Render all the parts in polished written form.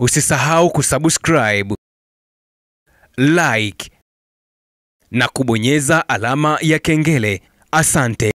Usisahau kusubscribe, like na kubonyeza alama ya kengele. Asante.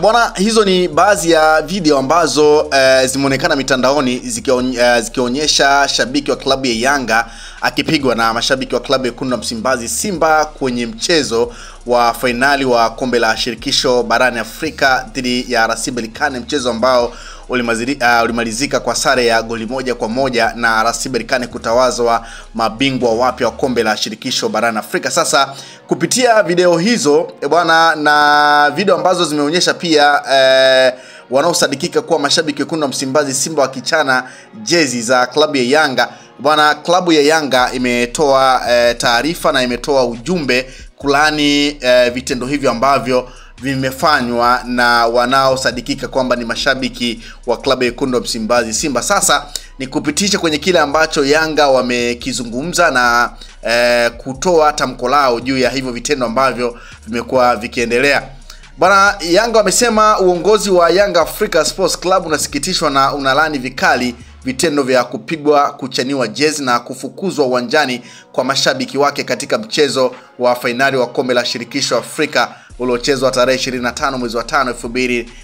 Bwana, hizo ni baadhi ya video ambazo zimeonekana mitandaoni zikionyesha shabiki wa klabu ya Yanga akipigwa na mashabiki wa klabu ya Wekundu wa Msimbazi Simba kwenye mchezo wa finali wa kombe la shirikisho barani Afrika dhidi ya RS Berkane, mchezo ambao ulimalizika kwa sare ya goli 1-1 na RS Berkane kutawazwa mabingwa wapya wa kombe la shirikisho barani Afrika. Sasa kupitia video hizo bwana, na video ambazo zimeonyesha pia wanaosadikika kuwa mashabiki Wekundu wa Msimbazi Simba wakichana jezi za klabu ya Yanga bwana, klabu ya Yanga imetoa taarifa na imetoa ujumbe kulani vitendo hivyo ambavyo vimefanywa na wanaosadikika kwamba ni mashabiki wa klabu ya Wekundu wa Msimbazi Simba. Sasa ni kupitisha kwenye kile ambacho Yanga wamekizungumza na kutoa tamko lao juu ya hivyo vitendo ambavyo vimekuwa vikiendelea. Bwana, Yanga wamesema uongozi wa Yanga Africa Sports Club unasikitishwa na unalani vikali vitendo vya kupigwa, kuchaniwa jezi na kufukuzwa uwanjani kwa mashabiki wake katika mchezo wa finali wa kombe la shirikisho Afrika uliochezwa tarehe 25 mwezi wa 5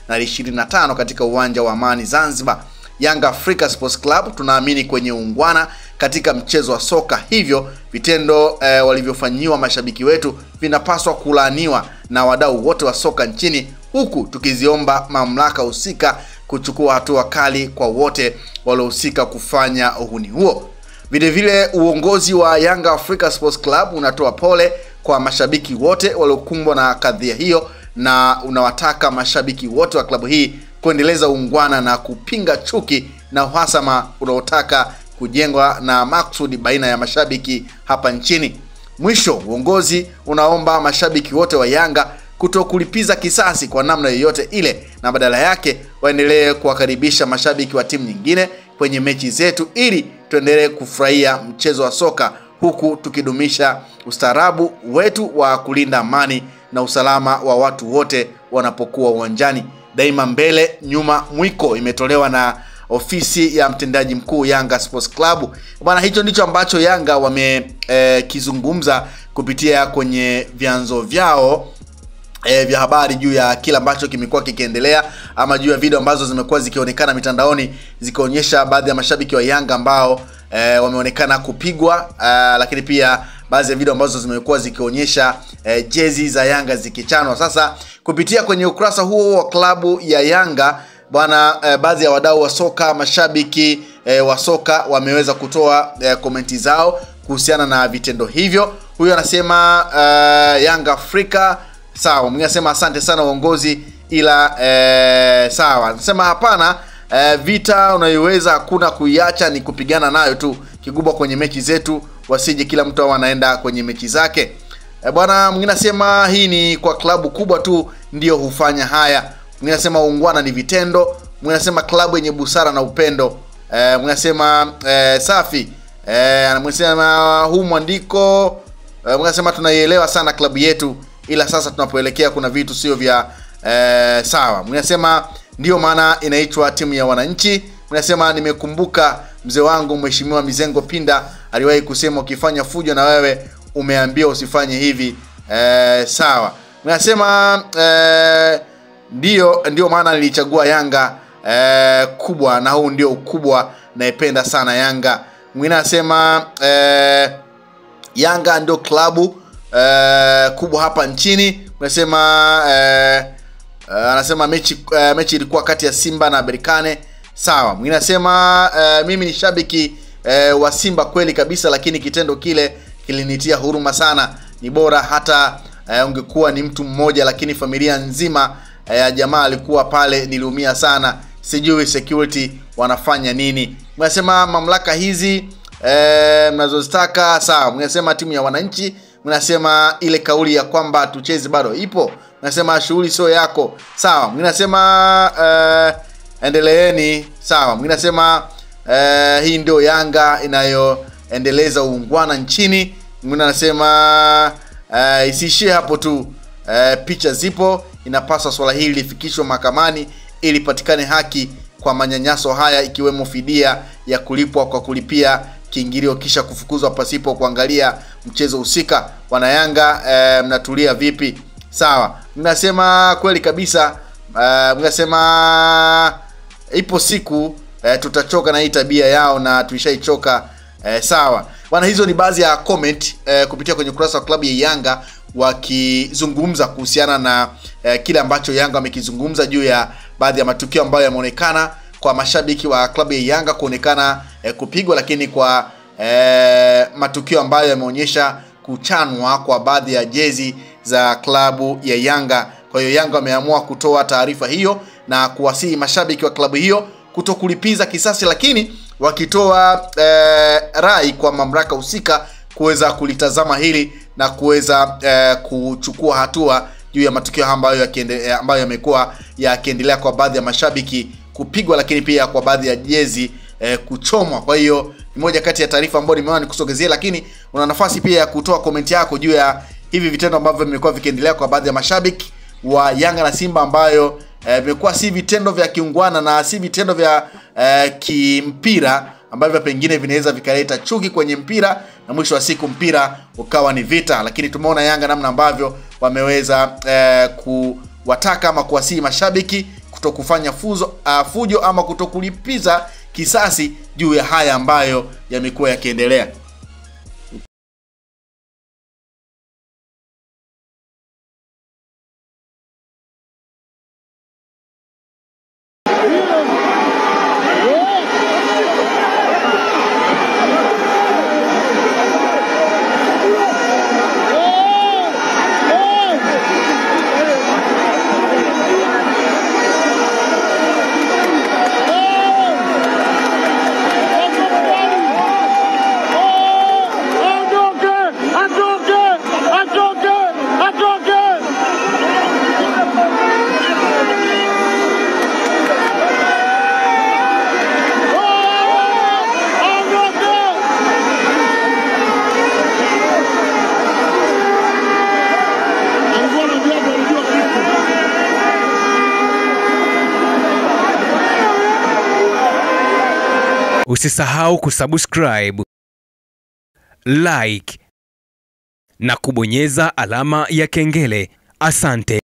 2025 katika uwanja wa Amani Zanzibar. Yanga Africa Sports Club tunaamini kwenye ungwana katika mchezo wa soka, hivyo vitendo walivyofanyiwa mashabiki wetu vinapaswa kulaaniwa na wadau wote wa soka nchini, huku tukiziomba mamlaka husika kuchukua hatua kali kwa wote waliohusika kufanya uhuni huo. Vile vile uongozi wa Yanga Africa Sports Club unatoa pole kwa mashabiki wote waliokumbwa na kadhia hiyo na unawataka mashabiki wote wa klabu hii kuendeleza ungwana na kupinga chuki na uhasama unaotaka kujengwa na maksudi baina ya mashabiki hapa nchini. Mwisho, uongozi unaomba mashabiki wote wa Yanga kutokulipiza kisasi kwa namna yoyote ile, na badala yake waendelee kuwakaribisha mashabiki wa timu nyingine kwenye mechi zetu ili tuendelee kufurahia mchezo wa soka, huku tukidumisha ustaarabu wetu wa kulinda amani na usalama wa watu wote wanapokuwa uwanjani. Daima mbele, nyuma mwiko, imetolewa na ofisi ya mtendaji mkuu Yanga Sports Club. Bwana, hicho ndicho ambacho Yanga wamekizungumza kupitia kwenye vyanzo vyao vya habari juu ya kila ambacho kimekuwa kikiendelea, ama juu ya video ambazo zimekuwa zikionekana mitandaoni zikionyesha baadhi ya mashabiki wa Yanga ambao wameonekana kupigwa, lakini pia baadhi ya video ambazo zimekuwa zikionyesha jezi za Yanga zikichanwa. Sasa kupitia kwenye ukurasa huo wa klabu ya Yanga bwana, baadhi ya wadau wa soka, mashabiki wa soka wameweza kutoa komenti zao kuhusiana na vitendo hivyo. Huyo anasema Yanga Afrika sawa, mwingine anasema asante sana uongozi ila sawa, anasema hapana, vita unaiweza hakuna kuiacha, ni kupigana nayo tu, kikubwa kwenye mechi zetu wasije kila mtu anaenda kwenye mechi zake bwana. Mwingine anasema hii ni kwa klabu kubwa tu ndio hufanya haya. Mwingine anasema ungwana ni vitendo. Mwingine anasema klabu yenye busara na upendo. Mwingine anasema safi. Mwingine anasema huu mwandiko. Mwingine anasema tunaielewa sana klabu yetu ila sasa tunapoelekea kuna vitu sio vya sawa. Mwingine anasema ndio maana inaitwa timu ya wananchi. Mwingine anasema nimekumbuka mzee wangu Mheshimiwa Mizengo Pinda aliwahi kusema ukifanya fujo na wewe umeambiwa usifanye hivi. Sawa. Nasema ndio maana nilichagua Yanga kubwa, na huu ndio ukubwa naipenda sana Yanga. Mwingine anasema Yanga ndio klabu kubwa hapa nchini. Anasema mechi ilikuwa kati ya Simba na Berkane. Sawa. Mwingine anasema mimi ni shabiki wa Simba kweli kabisa, lakini kitendo kile kilinitia huruma sana. Ni bora hata ungekuwa ni mtu mmoja, lakini familia nzima ya jamaa alikuwa pale, niliumia sana. Sijui security wanafanya nini. Mnasema mamlaka hizi mnazozitaka. Sawa. Mnasema timu ya wananchi. Mnasema ile kauli ya kwamba tucheze bado ipo. Mnasema shughuli sio yako. Sawa. Mnasema endeleeni. Sawa. Mnasema hii ndio Yanga inayoendeleza uungwana nchini. Mnasema isiishie hapo tu. Picha zipo, inapaswa swala hili lifikishwe mahakamani ili patikane haki kwa manyanyaso haya, ikiwemo fidia ya kulipwa kwa kulipia kiingilio kisha kufukuzwa pasipo kuangalia mchezo husika. Wana Yanga mnatulia vipi? Sawa. Mnasema kweli kabisa. Mnasema ipo siku tutachoka na hii tabia yao, na tulishaichoka. Sawa. Bwana, hizo ni baadhi ya comment kupitia kwenye ukurasa wa klabu ya Yanga wakizungumza kuhusiana na kile ambacho Yanga wamekizungumza juu ya baadhi ya matukio ambayo yameonekana kwa mashabiki wa klabu ya Yanga kuonekana kupigwa, lakini kwa matukio ambayo yameonyesha kuchanwa kwa baadhi ya jezi za klabu ya Yanga. Kwa hiyo Yanga wameamua kutoa taarifa hiyo na kuwasihi mashabiki wa klabu hiyo kutokulipiza kisasi, lakini wakitoa rai kwa mamlaka husika kuweza kulitazama hili na kuweza kuchukua hatua juu ya matukio ambayo yamekuwa yakiendelea kwa baadhi ya mashabiki kupigwa, lakini pia kwa baadhi ya jezi kuchomwa. Kwa hiyo ni moja kati ya taarifa ambayo nimeona nikusogezea, lakini una nafasi pia ya kutoa comment yako juu ya hivi vitendo ambavyo vimekuwa vikiendelea kwa baadhi ya mashabiki wa Yanga na Simba, ambayo vimekuwa si vitendo vya kiungwana na si vitendo vya kimpira ambavyo pengine vinaweza vikaleta chuki kwenye mpira na mwisho wa siku mpira ukawa ni vita. Lakini tumeona Yanga namna ambavyo wameweza kuwataka ama kuwasihi mashabiki kutokufanya fujo ama kutokulipiza kisasi juu ya haya ambayo yamekuwa yakiendelea. Usisahau kusubscribe, like na kubonyeza alama ya kengele. Asante.